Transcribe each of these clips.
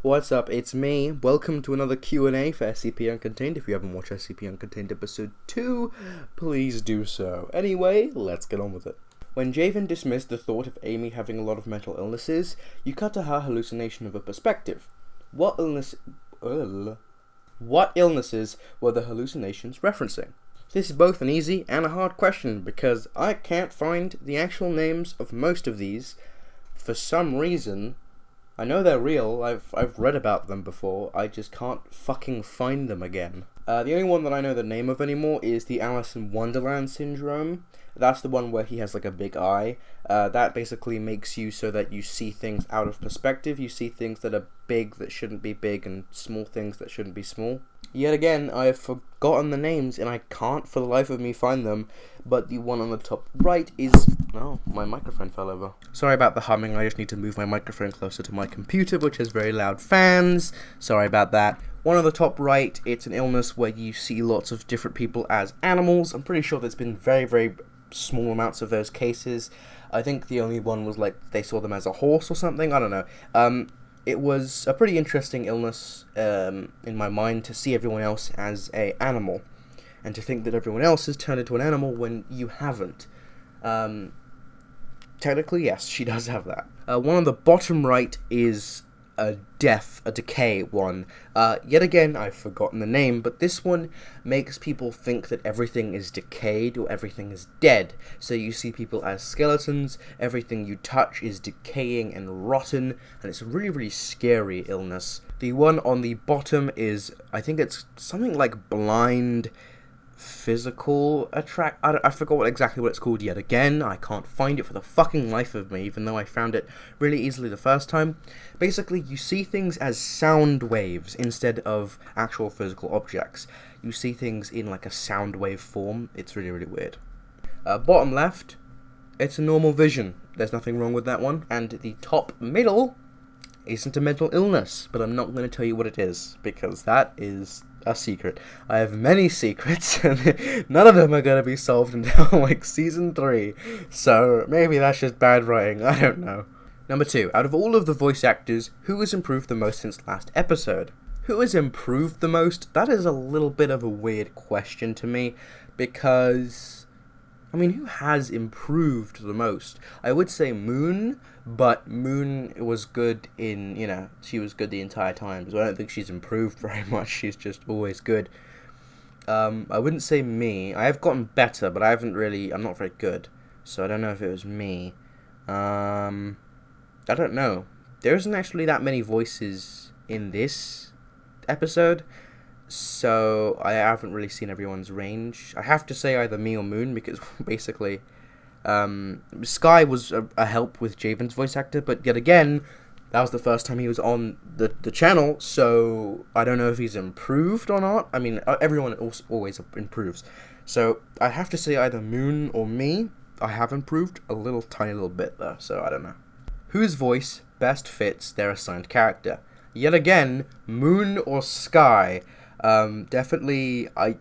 What's up? It's me. Welcome to another Q&A for SCP Uncontained. If you haven't watched SCP Uncontained episode 2, please do so. Anyway, let's get on with it. When Javen dismissed the thought of Amy having a lot of mental illnesses, you cut to her hallucination of a perspective. What illnesses were the hallucinations referencing? This is both an easy and a hard question because I can't find the actual names of most of these. For some reason, I know they're real, I've read about them before, I just can't fucking find them again. The only one that I know the name of anymore is the Alice in Wonderland syndrome. That's the one where he has like a big eye. That basically makes you so that you see things out of perspective. You see things that are big that shouldn't be big and small things that shouldn't be small. Yet again, I have forgotten the names and I can't for the life of me find them, but the one on the top right is... Oh, my microphone fell over. Sorry about the humming, I just need to move my microphone closer to my computer, which has very loud fans. Sorry about that. One on the top right, it's an illness where you see lots of different people as animals. I'm pretty sure there's been very, very small amounts of those cases. I think the only one was like they saw them as a horse or something, I don't know. It was a pretty interesting illness in my mind to see everyone else as an animal, and to think that everyone else has turned into an animal when you haven't. Technically, yes, she does have that. One on the bottom right is a decay one. Yet again, I've forgotten the name, but this one makes people think that everything is decayed or everything is dead. So you see people as skeletons, everything you touch is decaying and rotten, and it's a really, really scary illness. The one on the bottom is, I think it's something like blind physical attract. I forgot exactly what it's called yet again. I can't find it for the fucking life of me, even though I found it really easily the first time. Basically, you see things as sound waves instead of actual physical objects. You see things in like a sound wave form. It's really, really weird. Bottom left, it's a normal vision. There's nothing wrong with that one. And the top middle isn't a mental illness, but I'm not going to tell you what it is, because that is a secret. I have many secrets, and none of them are going to be solved until like season 3, so maybe that's just bad writing, I don't know. Number 2, out of all of the voice actors, who has improved the most since last episode? Who has improved the most? That is a little bit of a weird question to me, because, I mean, who has improved the most? I would say Moon, but Moon was good in, she was good the entire time, so I don't think she's improved very much, she's just always good. I wouldn't say me. I have gotten better, but I'm not very good, so I don't know if it was me. I don't know. There isn't actually that many voices in this episode, so I haven't really seen everyone's range. I have to say either me or Moon, because basically... Sky was a help with Javen's voice actor, but yet again, that was the first time he was on the channel, so I don't know if he's improved or not. I mean, everyone always improves, so I have to say either Moon or me. I have improved a tiny little bit though, so I don't know. Whose voice best fits their assigned character? Yet again, Moon or Sky. Definitely, I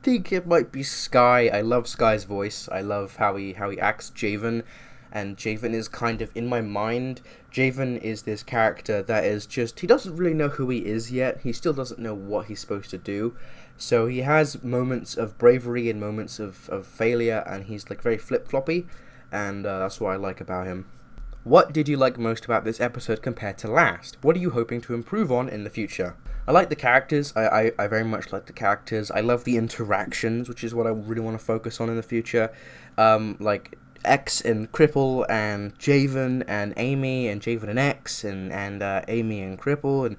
think it might be Sky. I love Sky's voice. I love how he acts Javen, and Javen is kind of in my mind. Javen is this character that is just, he doesn't really know who he is yet. He still doesn't know what he's supposed to do. So he has moments of bravery and moments of failure, and he's like very flip-floppy, and that's what I like about him. What did you like most about this episode compared to last? What are you hoping to improve on in the future? I like the characters. I very much like the characters. I love the interactions, which is what I really want to focus on in the future. Like X and Cripple and Javen and Amy and Javen and X and Amy and Cripple and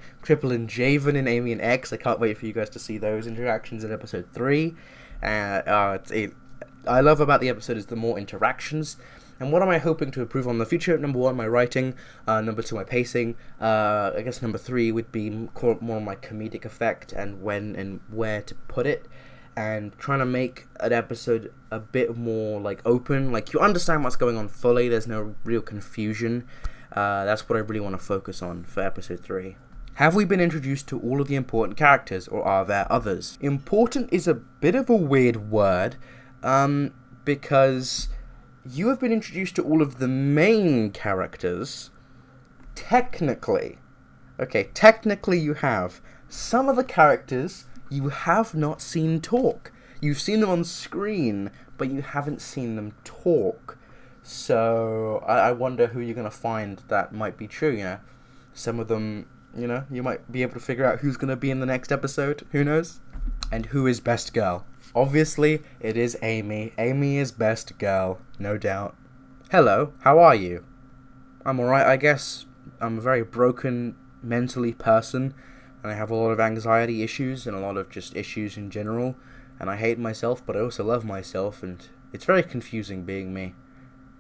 Javen and Amy and X. I can't wait for you guys to see those interactions in episode 3. I love about the episode is the more interactions. And what am I hoping to improve on in the future? Number 1, my writing. Number 2, my pacing. I guess number 3 would be more my comedic effect and when and where to put it. And trying to make an episode a bit more like open. Like you understand what's going on fully. There's no real confusion. That's what I really want to focus on for episode 3. Have we been introduced to all of the important characters, or are there others? Important is a bit of a weird word, because you have been introduced to all of the main characters, technically. Okay, technically you have. Some of the characters you have not seen talk. You've seen them on screen, but you haven't seen them talk. So, I wonder who you're going to find that might be true, you know? Some of them, you know, you might be able to figure out who's going to be in the next episode. Who knows? And who is best girl? Obviously, it is Amy. Amy is best girl, no doubt. Hello, how are you? I'm alright, I guess. I'm a very broken, mentally person, and I have a lot of anxiety issues and a lot of just issues in general, and I hate myself, but I also love myself, and it's very confusing being me.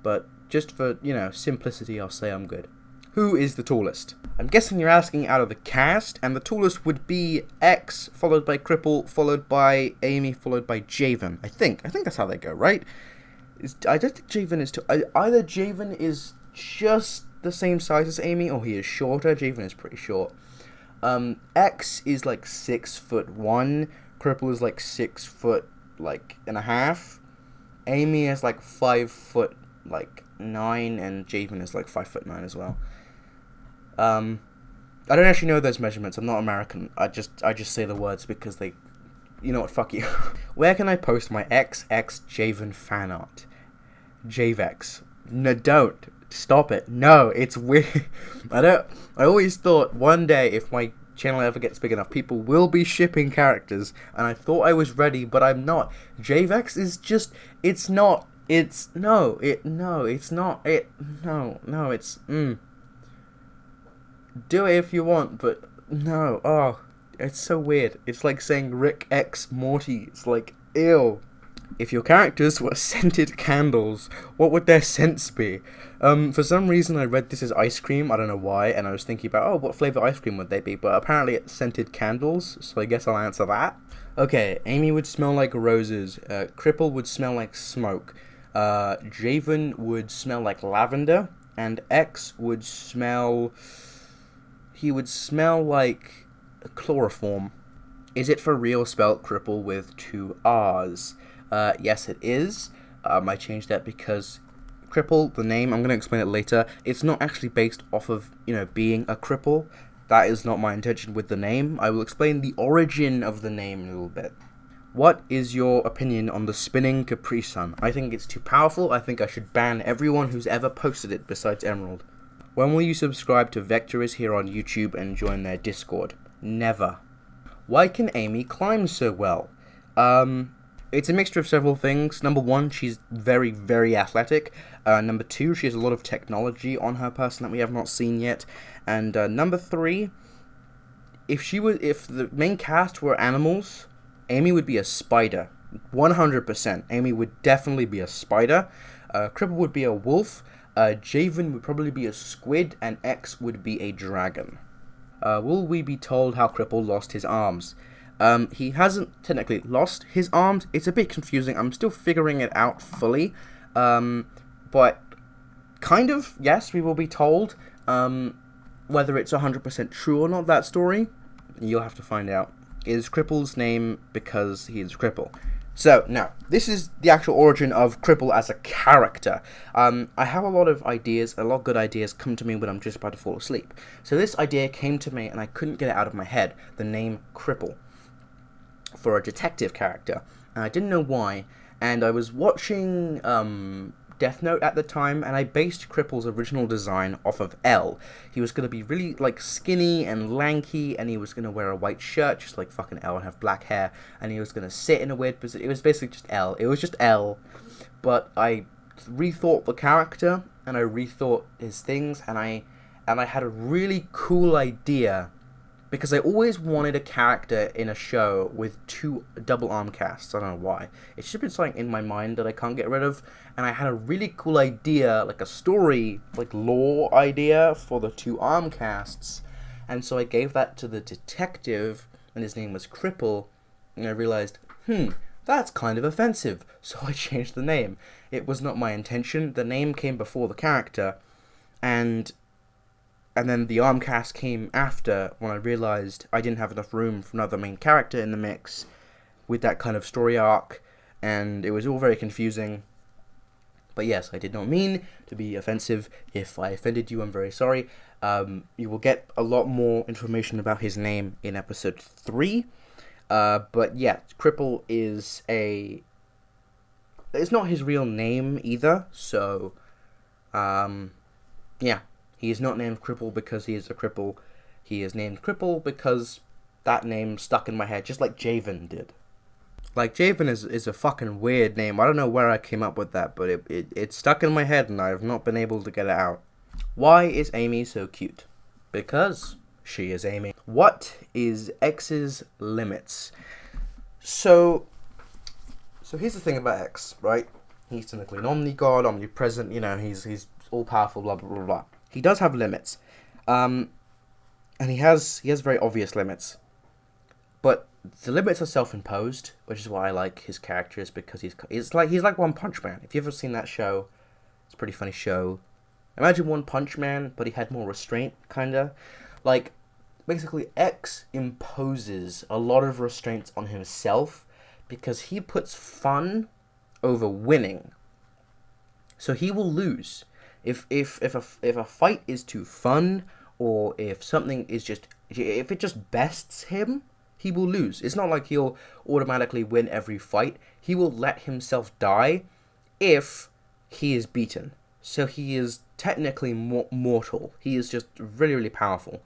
But just for, you know, simplicity, I'll say I'm good. Who is the tallest? I'm guessing you're asking out of the cast, and the tallest would be X, followed by Cripple, followed by Amy, followed by Javen. I think that's how they go, right? I don't think Javen is too... Either Javen is just the same size as Amy, or he is shorter. Javen is pretty short. X is like 6'1", Cripple is like 6 foot like and a half. Amy is like 5 foot like 9, and Javen is like 5'9" as well. I don't actually know those measurements. I'm not American. I just say the words because they, you know what? Fuck you. Where can I post my XX Javen fan art? Javex. No, don't. Stop it. No, it's weird. I always thought one day if my channel ever gets big enough, people will be shipping characters, and I thought I was ready, but I'm not. Javex is just, it's not. It's, no, it's not. Do it if you want, but no. Oh, it's so weird. It's like saying Rick X Morty. It's like, ew. If your characters were scented candles, what would their scents be? For some reason I read this as ice cream, I don't know why, and I was thinking about, oh, what flavor ice cream would they be? But apparently it's scented candles, so I guess I'll answer that. Okay, Amy would smell like roses, Cripple would smell like smoke, Javen would smell like lavender, and X would smell... he would smell like chloroform. Is it for real spelt Cripple with 2 R's? Yes, it is. I changed that because Cripple, the name, I'm going to explain it later, it's not actually based off of, you know, being a cripple. That is not my intention with the name. I will explain the origin of the name in a little bit. What is your opinion on the spinning Capri Sun? I think it's too powerful. I think I should ban everyone who's ever posted it besides Emerald. When will you subscribe to Vector's here on YouTube and join their Discord? Never. Why can Amy climb so well? It's a mixture of several things. Number 1, she's very, very athletic. Number 2, she has a lot of technology on her person that we have not seen yet. And number 3, if the main cast were animals, Amy would be a spider. 100%. Amy would definitely be a spider. Cripple would be a wolf. Javen would probably be a squid, and X would be a dragon. Will we be told how Cripple lost his arms? He hasn't technically lost his arms. It's a bit confusing. I'm still figuring it out fully. But kind of, yes, we will be told. Whether it's 100% true or not, that story, you'll have to find out. Is Cripple's name because he is a cripple? So, now, this is the actual origin of Cripple as a character. I have a lot of ideas, a lot of good ideas come to me when I'm just about to fall asleep. So this idea came to me and I couldn't get it out of my head, the name Cripple, for a detective character. And I didn't know why, and I was watching Death Note at the time, and I based Cripple's original design off of L. He was going to be really, like, skinny and lanky, and he was going to wear a white shirt, just like fucking L, and have black hair, and he was going to sit in a weird position. It was basically just L. It was just L, but I rethought the character, and I rethought his things, and I had a really cool idea, because I always wanted a character in a show with 2 double arm casts. I don't know why. It's just been something in my mind that I can't get rid of. And I had a really cool idea, like a story, like lore idea for the 2 arm casts. And so I gave that to the detective, and his name was Cripple. And I realized, that's kind of offensive. So I changed the name. It was not my intention. The name came before the character. And then the arm cast came after, when I realized I didn't have enough room for another main character in the mix with that kind of story arc, and it was all very confusing. But yes, I did not mean to be offensive. If I offended you, I'm very sorry. You will get a lot more information about his name in episode 3. But yeah, Cripple is it's not his real name either, so, yeah. He is not named Cripple because he is a cripple. He is named Cripple because that name stuck in my head, just like Javen did. Like, Javen is a fucking weird name. I don't know where I came up with that, but it stuck in my head and I have not been able to get it out. Why is Amy so cute? Because she is Amy. What is X's limits? So here's the thing about X, right? He's technically an omni-god, omnipresent, he's all-powerful, blah, blah, blah, blah. He does have limits. And he has very obvious limits. But the limits are self-imposed, which is why I like his characters, because he's like One Punch Man. If you've ever seen that show, it's a pretty funny show. Imagine One Punch Man, but he had more restraint, kinda. Like, basically, X imposes a lot of restraints on himself because he puts fun over winning. So he will lose. If a fight is too fun, or if something is if it just bests him, he will lose. It's not like he'll automatically win every fight. He will let himself die if he is beaten. So he is technically mortal. He is just really, really powerful.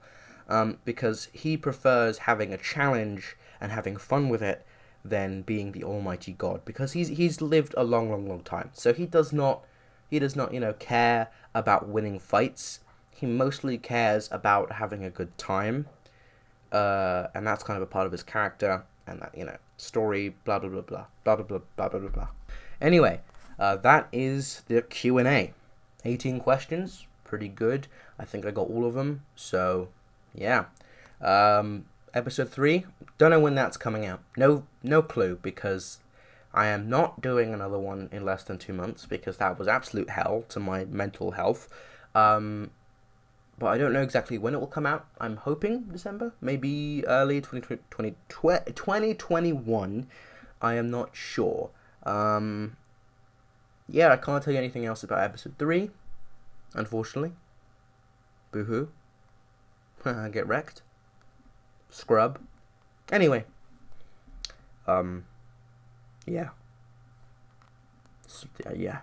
Because he prefers having a challenge and having fun with it than being the almighty god. Because he's lived a long, long, long time. So he does not, care about winning fights. He mostly cares about having a good time. And that's kind of a part of his character. And that, story, blah, blah, blah, blah, blah, blah, blah, blah, blah, blah. Anyway, that is the Q&A. 18 questions, pretty good. I think I got all of them, so yeah. Episode 3, don't know when that's coming out. No clue, because I am not doing another one in less than 2 months, because that was absolute hell to my mental health. But I don't know exactly when it will come out. I'm hoping December, maybe early 2021. I am not sure. Yeah, I can't tell you anything else about episode 3, unfortunately. Boo-hoo. Get wrecked. Scrub. Anyway. Yeah. Yeah.